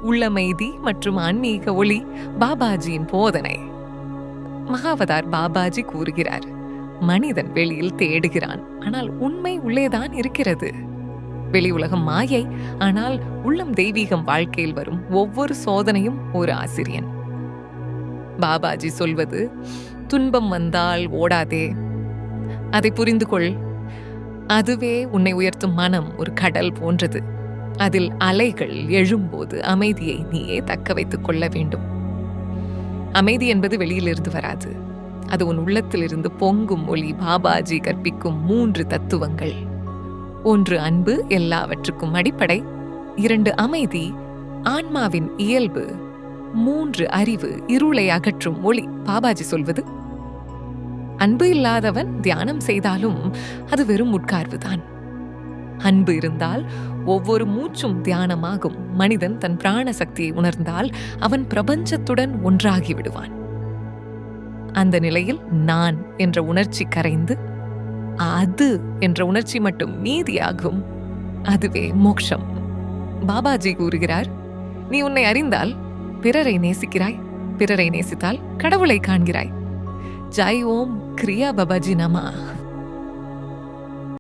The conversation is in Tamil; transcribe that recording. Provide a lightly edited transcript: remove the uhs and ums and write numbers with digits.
உள்ளமைதி மற்றும் ஆன்மீக ஒளி பாபாஜியின் போதனை. மகாவதார் பாபாஜி கூறுகிறார், மனிதன் வெளியில் தேடுகிறான், ஆனால் உண்மை உள்ளேதான் இருக்கிறது. வெளி உலகம் மாயை, ஆனால் உள்ளம் தெய்வீகம். வாழ்க்கையில் வரும் ஒவ்வொரு சோதனையும் ஒரு ஆசிரியன். பாபாஜி சொல்வது, துன்பம் வந்தால் ஓடாதே, அதை புரிந்து கொள். அதுவே உன்னை உயர்த்தும் மனம் ஒரு கடல் போன்றது. அதில் அலைகள் எழும்போது அமைதியை நீயே தக்க வைத்துக் கொள்ள வேண்டும். அமைதி என்பது வெளியிலிருந்து வராது, அது உன் உள்ளத்திலிருந்து பொங்கும் ஒளி. பாபாஜி கற்பிக்கும் 3 தத்துவங்கள்: 1 அன்பு, எல்லாவற்றுக்கும் அடிப்படை; 2 அமைதி, ஆன்மாவின் இயல்பு; 3 அறிவு, இருளை அகற்றும் ஒளி. பாபாஜி சொல்வது, அன்பு இல்லாதவன் தியானம் செய்தாலும் அது வெறும் உட்கார்வுதான். அன்பு இருந்தால் ஒவ்வொரு மூச்சும் தியானமாகும். மனிதன் தன் பிராண சக்தியை உணர்ந்தால் அவன் பிரபஞ்சத்துடன் ஒன்றாகி விடுவான். அந்த நிலையில் நான் என்ற உணர்ச்சி கரைந்து அது என்ற உணர்ச்சி மட்டும் மீதியாகும். அதுவே மோட்சம். பாபாஜி கூறுகிறார், நீ உன்னை அறிந்தால் பிறரை நேசிக்கிறாய், பிறரை நேசித்தால் கடவுளை காண்கிறாய். ஜெய் ஓம் கிரியா பாபாஜி நமः.